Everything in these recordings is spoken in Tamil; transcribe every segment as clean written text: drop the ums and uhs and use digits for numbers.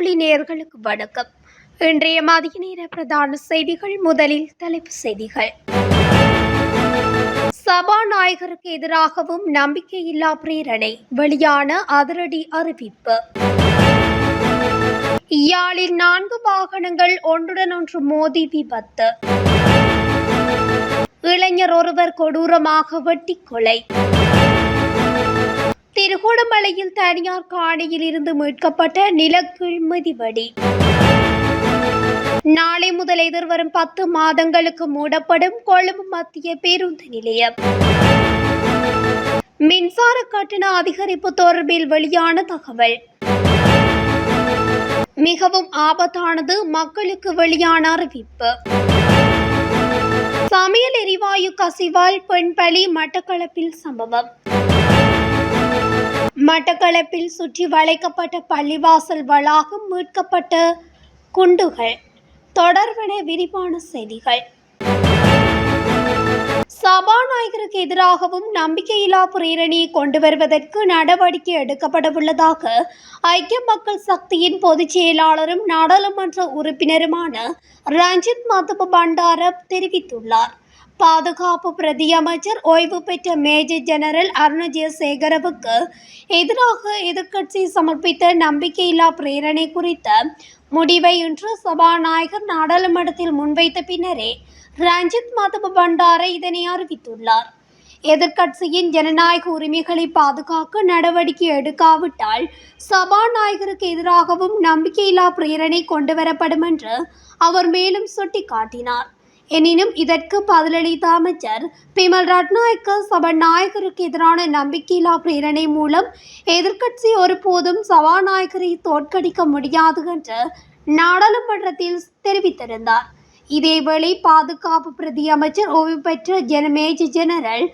வானொலி நேயர்களுக்கு வணக்கம். இன்றைய மதிய நேர பிரதான செய்திகள். முதலில் தலைப்புச் செய்திகள். சபாநாயகருக்கு எதிராகவும் நம்பிக்கையில்லா பிரேரணை, வெளியான அதிரடி அறிவிப்பு. யாழில் 4 வாகனங்கள் ஒன்றுடன் ஒன்று மோதி விபத்து. இளைஞர் ஒருவர் கொடூரமாக வெட்டி கொலை. திருகோணமலையில் தனியார் காணியில் இருந்து மீட்கப்பட்ட நிலக்கீழ் மிதிவடி. நாளை முதல் எதிர்வரும் 10 மாதங்களுக்கு மூடப்படும் கொழும்பு மத்திய பேருந்து நிலையம். மின்சார கட்டண அதிகரிப்பு தொடர்பில் வெளியான தகவல். மிகவும் ஆபத்தானது, மக்களுக்கு வெளியான அறிவிப்பு. சமையல் எரிவாயு கசிவால் பெண் பலி, மட்டக்களப்பில் சம்பவம். மட்டக்களப்பில் சுற்றி வளைக்கப்பட்ட பள்ளிவாசல் வளாகம், மீட்கப்பட்ட குண்டுகள் தொடர்பான விரிவான செய்திகள். சபாநாயகருக்கு எதிராகவும் நம்பிக்கையில்லா பிரேரணையை கொண்டு வருவதற்கு நடவடிக்கை எடுக்கப்படவுள்ளதாக ஐக்கிய மக்கள் சக்தியின் பொதுச் செயலாளரும் நாடாளுமன்ற உறுப்பினருமான ரஞ்சித் மதுப பண்டார தெரிவித்துள்ளார். பாதுகாப்பு பிரதி அமைச்சர் ஓய்வு பெற்ற மேஜர் ஜெனரல் அருணஜேசேகரவுக்கு எதிராக எதிர்க்கட்சி சமர்ப்பித்த நம்பிக்கையில்லா பிரேரணை குறித்த முடிவை இன்று சபாநாயகர் நாடாளுமன்றத்தில் முன்வைத்த பின்னரே ரஞ்சித் மதுப பண்டார இதனை அறிவித்துள்ளார். எதிர்க்கட்சியின் ஜனநாயக உரிமைகளை பாதுகாக்க நடவடிக்கை எடுக்காவிட்டால் சபாநாயகருக்கு எதிராகவும் நம்பிக்கையில்லா பிரேரணை கொண்டுவரப்படும் என்று அவர் மேலும் சுட்டிக்காட்டினார். எனினும் இதற்கு பதிலளித்த அமைச்சர் பிமல் ரட்நாயக்க, சபாநாயகருக்கு எதிரான நம்பிக்கையில்லா பிரேரணை மூலம் எதிர்க்கட்சி ஒருபோதும் சபாநாயகரை தோற்கடிக்க முடியாது என்று நாடாளுமன்றத்தில் தெரிவித்திருந்தார். இதேவேளை பாதுகாப்பு பிரதி அமைச்சர் ஓய்வு பெற்ற மேஜர் ஜெனரல்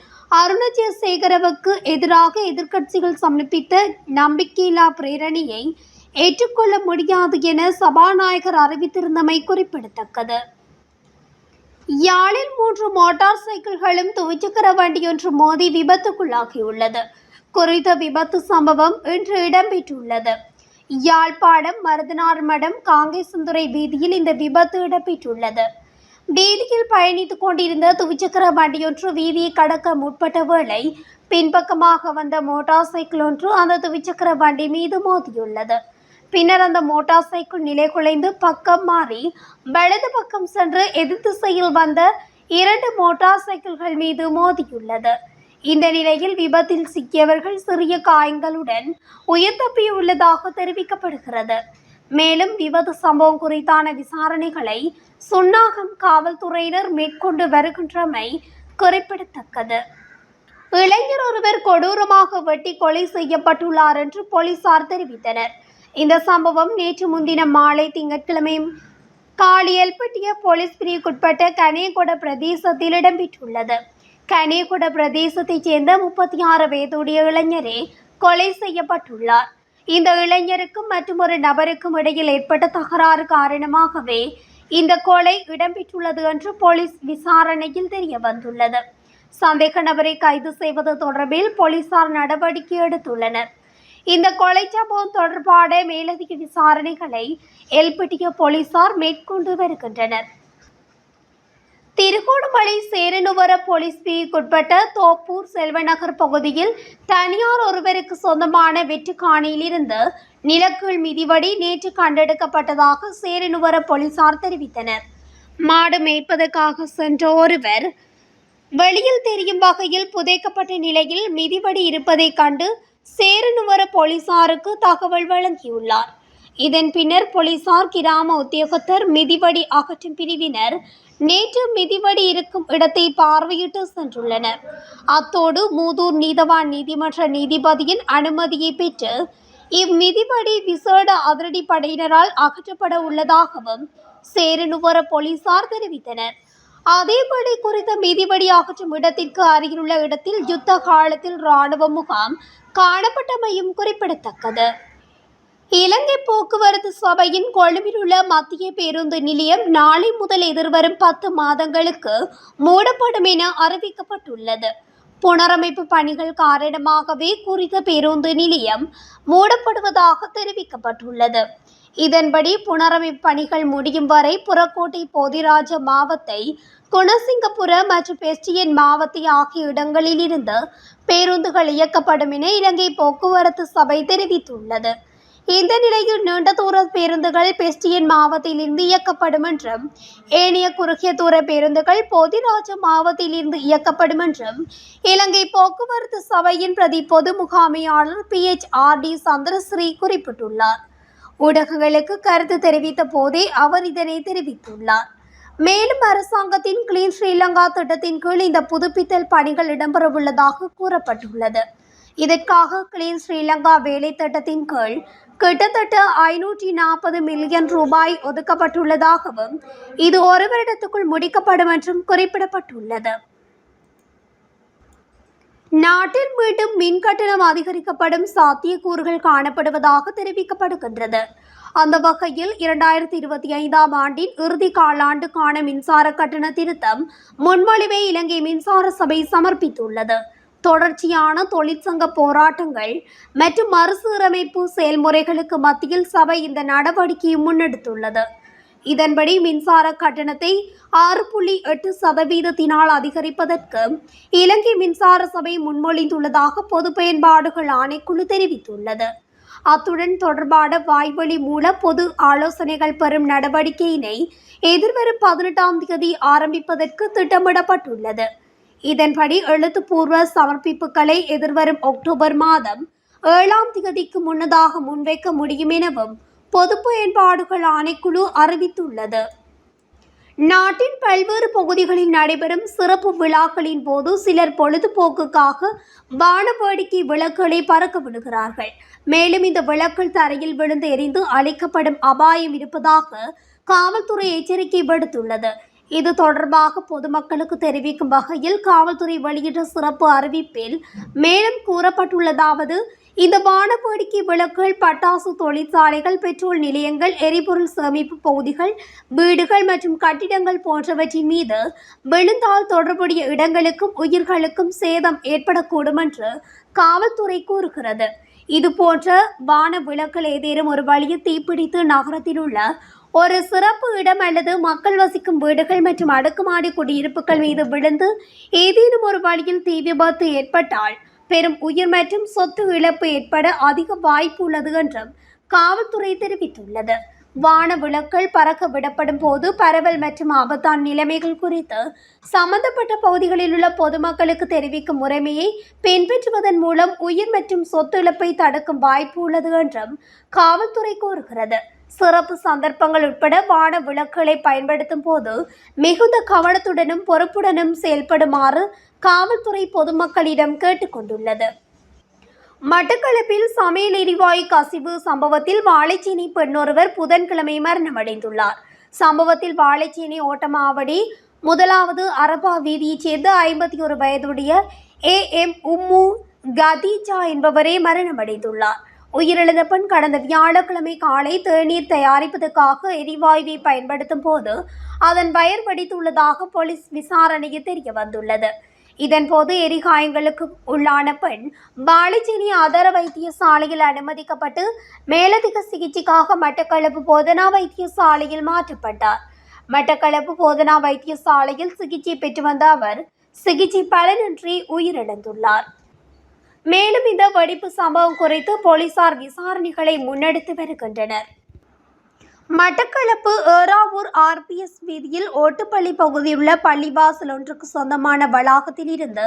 அருணஜேசேகரவுக்கு எதிராக எதிர்க்கட்சிகள் சமர்ப்பித்த நம்பிக்கையில்லா பிரேரணையை ஏற்றுக்கொள்ள முடியாது என சபாநாயகர் அறிவித்திருந்தமை குறிப்பிடத்தக்கது. யாழில் 3 மோட்டார் சைக்கிள்களும் துவிச்சக்கர வண்டியொன்று மோதி விபத்துக்குள்ளாகியுள்ளது. குறித்த விபத்து சம்பவம் இன்று இடம்பெற்றுள்ளது. யாழ்ப்பாணம் மருதனார் மடம் காங்கேசந்துறை வீதியில் இந்த விபத்து இடம்பெற்றுள்ளது. வீதியில் பயணித்துக் கொண்டிருந்த துவிச்சக்கர வண்டியொன்று வீதியை கடக்க முற்பட்ட வேளை பின்பக்கமாக வந்த மோட்டார் சைக்கிள் ஒன்று அந்த துவிச்சக்கர வண்டி மீது மோதியுள்ளது. பின்னர் அந்த மோட்டார் சைக்கிள் நிலை குலைந்து பக்கம் மாறி வலது பக்கம் சென்று எதிர் திசையில் வந்த 2 மோட்டார் சைக்கிள்கள் மீது மோதியுள்ளது. இந்த நிலையில் விபத்தில் சிக்கியவர்கள் சிறிய காயங்களுடன் உயிர் தப்பியுள்ளதாக தெரிவிக்கப்படுகிறது. மேலும் விபத்து சம்பவம் குறித்தான விசாரணைகளை சுன்னாகம் காவல்துறையினர் மேற்கொண்டு வருகின்றமை குறிப்பிடத்தக்கது. இளைஞர் ஒருவர் கொடூரமாக வெட்டி கொலை செய்யப்பட்டுள்ளார் என்று போலீசார் தெரிவித்தனர். இந்த சம்பவம் நேற்று முன்தினம் மாலை திங்கட்கிழமை காலியல்பட்டிய போலீஸ் பிரிவுக்குட்பட்ட கனேகொட பிரதேசத்தில் இடம்பெற்றுள்ளது. கனேகொட பிரதேசத்தைச் சேர்ந்த 36 வயதுடைய இளைஞரே கொலை செய்யப்பட்டுள்ளார். இந்த இளைஞருக்கும் மற்றொரு நபருக்கும் இடையில் ஏற்பட்ட தகராறு காரணமாகவே இந்த கொலை இடம்பெற்றுள்ளது என்று போலீஸ் விசாரணையில் தெரிய வந்துள்ளது. சந்தேக நபரை கைது செய்வது தொடர்பில் போலீசார் நடவடிக்கை எடுத்துள்ளனர். இந்த கொலை சம்பவம் தொடர்பான மேலதிக விசாரணைகளை எல்பிட்டிய போலீசார் மேற்கொண்டு வருகின்றனர். திருகோணமலை சேரனுவர போலீஸ் பிரிவுக்குட்பட்ட தோப்பூர் செல்வநகர் பகுதியில் தனியார் ஒருவருக்கு சொந்தமான வெட்டுக்காணியில் இருந்து நிலக்கீழ் மிதிவடி நேற்று கண்டெடுக்கப்பட்டதாக சேரனுவர போலீசார் தெரிவித்தனர். மாடு மேய்ப்பதற்காக சென்ற ஒருவர் வெளியில் தெரியும் வகையில் புதைக்கப்பட்ட நிலையில் மிதிவடி இருப்பதை கண்டு சேரனுவர போலீசாருக்கு தகவல் வழங்கியுள்ளார். இதன் பின்னர் போலீசார், கிராம உத்தியோகத்தர், மிதிவடி அகற்றும் பிரிவினர் நேற்று மிதிவடி இருக்கும் இடத்தை பார்வையிட்டு சென்றுள்ளனர். அத்தோடு மூதூர் நீதவான் நீதிமன்ற நீதிபதியின் அனுமதியை பெற்று இம்மிதிவடி விசேட அதிரடி படையினரால் அகற்றப்பட உள்ளதாகவும் சேரனுவர போலீசார் தெரிவித்தனர். அதேபடி குறித்த மிதிவடி அகற்றும் இடத்திற்கு அருகிலுள்ள இடத்தில் யுத்த காலத்தில் இராணுவ முகாம் காணப்பட்டமையும் குறிப்பிடத்தக்கது. இலங்கை போக்குவரத்து சபையின் கொழும்பில் உள்ள மத்திய பேருந்து நிலையம் நாளை முதல் எதிர்வரும் 10 மாதங்களுக்கு மூடப்படும் என அறிவிக்கப்பட்டுள்ளது. புனரமைப்பு பணிகள் காரணமாகவே குறித்த பேருந்து நிலையம் மூடப்படுவதாக தெரிவிக்கப்பட்டுள்ளது. இதன்படி புனரமைப்பு பணிகள் முடியும் வரை புறக்கோட்டை போதிராஜ மாவத்தை, குணசிங்கபுர மற்றும் பெஸ்டியன் மாவத்தை ஆகிய இடங்களில் இருந்து பேருந்துகள் இயக்கப்படும் என இலங்கை போக்குவரத்து சபை தெரிவித்துள்ளது. இந்த நிலையில் நீண்ட தூர பேருந்துகள் பெஸ்டியன் மாவட்டத்திலிருந்து இயக்கப்படும் என்றும் ஏனைய குறுகிய தூர பேருந்துகள் போதிராஜ மாவட்டத்திலிருந்து இயக்கப்படும் என்றும் இலங்கை போக்குவரத்து சபையின் பிரதி பொது முகாமையாளர் PHRD சந்திரஸ்ரீ குறிப்பிட்டுள்ளார். ஊடகங்களுக்கு கருத்து தெரிவித்த போதே அவர் இதனை தெரிவித்துள்ளார். மேலும் அரசாங்கத்தின் கிளீன் ஸ்ரீலங்கா திட்டத்தின் கீழ் இந்த புதுப்பித்தல் பணிகள் இடம்பெறவுள்ளதாக கூறப்பட்டுள்ளது. இதற்காக கிளீன் ஸ்ரீலங்கா வேலை திட்டத்தின் கீழ் கிட்டத்தட்ட 540 மில்லியன் ரூபாய் ஒதுக்கப்பட்டுள்ளதாகவும் இது ஒரு வருடத்துக்குள் முடிக்கப்படும் என்றும் குறிப்பிடப்பட்டுள்ளது. நாட்டில் மீண்டும் மின் கட்டணம் அதிகரிக்கப்படும் சாத்தியக்கூறுகள் காணப்படுவதாக தெரிவிக்கப்படுகின்றது. அந்த வகையில் 2025ஆம் ஆண்டின் இறுதி காலாண்டுக்கான மின்சார கட்டண திருத்தம் முன்மொழிவை இலங்கை மின்சார சபை சமர்ப்பித்துள்ளது. தொடர்ச்சியான தொழிற்சங்க போராட்டங்கள் மற்றும் மறுசீரமைப்பு செயல்முறைகளுக்கு மத்தியில் சபை இந்த நடவடிக்கையை முன்னெடுத்துள்ளது. இதன்படி மின்சார கட்டணத்தை 6.8% அதிகரிப்பதற்கு இலங்கை மின்சார சபை முன்மொழிந்துள்ளதாக பொது பயன்பாடுகள் ஆணைக்குழு தெரிவித்துள்ளது. அத்துடன் தொடர்பான வாய்வழி மூல பொது ஆலோசனைகள் பெறும் நடவடிக்கையினை எதிர்வரும் 18ஆம் தேதி ஆரம்பிப்பதற்கு திட்டமிடப்பட்டுள்ளது. இதன்படி எழுத்துப்பூர்வ சமர்ப்பிப்புகளை எதிர்வரும் அக்டோபர் மாதம் 7ஆம் தேதிக்கு முன்னதாக முன்வைக்க முடியும் எனவும் பொது பயன்பாடுகள் ஆணைக்குழு அறிவித்துள்ளது. நாட்டின் பல்வேறு பகுதிகளில் நடைபெறும் சிறப்பு விழாக்களின் போது சிலர் பொழுதுபோக்குக்காக வானவேடிக்கை விளக்குகளை பறக்க விடுகிறார்கள். மேலும் இந்த விளக்குகள் தரையில் விழுந்து எரிந்து அழிக்கப்படும் அபாயம் இருப்பதாக காவல்துறை எச்சரிக்கை விடுத்துள்ளது. இது தொடர்பாக பொதுமக்களுக்கு தெரிவிக்கும் வகையில் காவல்துறை வெளியிட்ட சிறப்பு அறிவிப்பில் மேலும் கூறப்பட்டுள்ளதாவது: இந்த வானவேடிக்கை விளக்குகள் பட்டாசு தொழிற்சாலைகள், பெட்ரோல் நிலையங்கள், எரிபொருள் சேமிப்பு பகுதிகள், வீடுகள் மற்றும் கட்டிடங்கள் போன்றவற்றின் மீது விழுந்தால் தொடர்புடைய இடங்களுக்கும் உயிர்களுக்கும் சேதம் ஏற்படக்கூடும் என்று காவல்துறை கூறுகிறது. இதுபோன்ற வான விளக்குகள் ஏதேனும் ஒரு வழியில் தீப்பிடித்து நகரத்தில் உள்ள ஒரு சிறப்பு இடம் அல்லது மக்கள் வசிக்கும் வீடுகள் மற்றும் அடுக்குமாடி குடியிருப்புகள் மீது விழுந்து ஏதேனும் ஒரு வழியில் தீ விபத்து ஏற்பட்டால் பெரும் உயிர் மற்றும் சொத்து இழப்பு ஏற்பட அதிக வாய்ப்பு உள்ளது என்றும் காவல்துறை தெரிவித்துள்ளது. வான விளக்குகள் பறக்க விடப்படும் போது பரவல் மற்றும் ஆபத்தான நிலைமைகள் குறித்து சம்பந்தப்பட்ட பகுதிகளில் உள்ள பொதுமக்களுக்கு தெரிவிக்கும் முறைமையை பின்பற்றுவதன் மூலம் உயிர் மற்றும் சொத்து இழப்பை தடுக்கும் வாய்ப்பு உள்ளது என்றும் காவல்துறை கூறுகிறது. சிறப்பு சந்தர்ப்பங்கள் உட்பட வான விளக்குகளை பயன்படுத்தும் போது மிகுந்த கவனத்துடனும் பொறுப்புடனும் செயல்படுமாறு காவல்துறை பொதுமக்களிடம் கேட்டுக்கொண்டுள்ளது. மட்டக்களப்பில் சமையல் எரிவாயு கசிவு சம்பவத்தில் வாழைச்சேனை பெண்ணொருவர் புதன்கிழமை மரணமடைந்துள்ளார். சம்பவத்தில் வாழைச்சேனை ஓட்டமாவடி 1வது அரபா வீதியைச் சேர்ந்த 51 வயதுடைய AM உம்மு கதீஜா என்பவரே மரணமடைந்துள்ளார். உயிரிழந்த பெண் கடந்த வியாழக்கிழமை காலை தேநீர் தயாரிப்பதற்காக எரிவாயுவை பயன்படுத்தும் போது அதன் வயர் வெடித்துள்ளதாக போலீஸ் விசாரணையில் தெரிய வந்துள்ளது. இதன்போது எரிகாயங்களுக்கு உள்ளான பெண் வாழைச்சேனை ஆதார வைத்தியசாலையில் அனுமதிக்கப்பட்டு மேலதிக சிகிச்சைக்காக மட்டக்களப்பு போதனா வைத்தியசாலையில் மாற்றப்பட்டார். மட்டக்களப்பு போதனா வைத்தியசாலையில் சிகிச்சை பெற்று வந்த அவர் சிகிச்சை பலனின்றி உயிரிழந்துள்ளார். மேலும் இந்த வெடிப்பு சம்பவம் குறித்து போலீசார் விசாரணைகளை முன்னெடுத்து வருகின்றனர். மட்டக்களப்பு ஏறாவூர் RPS வீதியில் ஓட்டுப்பள்ளி பகுதியில் உள்ள பள்ளிவாசல் ஒன்றுக்கு சொந்தமான வளாகத்தில் இருந்து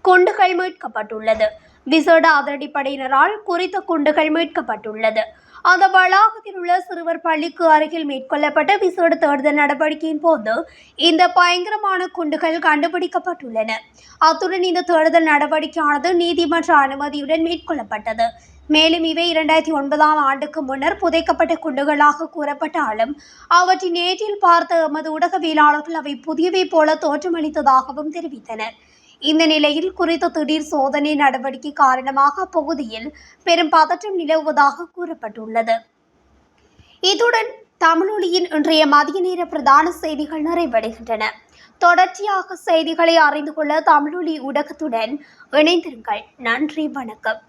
குண்டுகள் மீட்கப்பட்டுள்ளது. விசேட அதிரடிப்படையினரால் குறித்த குண்டுகள் மீட்கப்பட்டுள்ளது. அந்த வளாகத்தில் உள்ள சிறுவர் பள்ளிக்கு அருகில் மேற்கொள்ளப்பட்ட விசேட தேடுதல் நடவடிக்கையின் போது இந்த பயங்கரமான குண்டுகள் கண்டுபிடிக்கப்பட்டுள்ளன. அத்துடன் இந்த தேடுதல் நடவடிக்கையானது நீதிமன்ற அனுமதியுடன் மேற்கொள்ளப்பட்டது. மேலும் இவை 2009ஆம் ஆண்டுக்கு முன்னர் புதைக்கப்பட்ட குண்டுகளாக கூறப்பட்டாலும் அவற்றை நேற்றில் பார்த்த எமது ஊடகவியலாளர்கள் அவை புதியவை போல தோற்றமளித்ததாகவும் தெரிவித்தனர். இந்த நிலையில் குறித்த திடீர் சோதனை நடவடிக்கை காரணமாக அப்பகுதியில் பெரும் பதற்றம் நிலவுவதாக கூறப்பட்டுள்ளது. இத்துடன் தமிழொலியின் இன்றைய மதிய நேர பிரதான செய்திகள் நிறைவடைகின்றன. தொடர்ச்சியாக செய்திகளை அறிந்து கொள்ள தமிழொலி ஊடகத்துடன் இணைந்திருங்கள். நன்றி, வணக்கம்.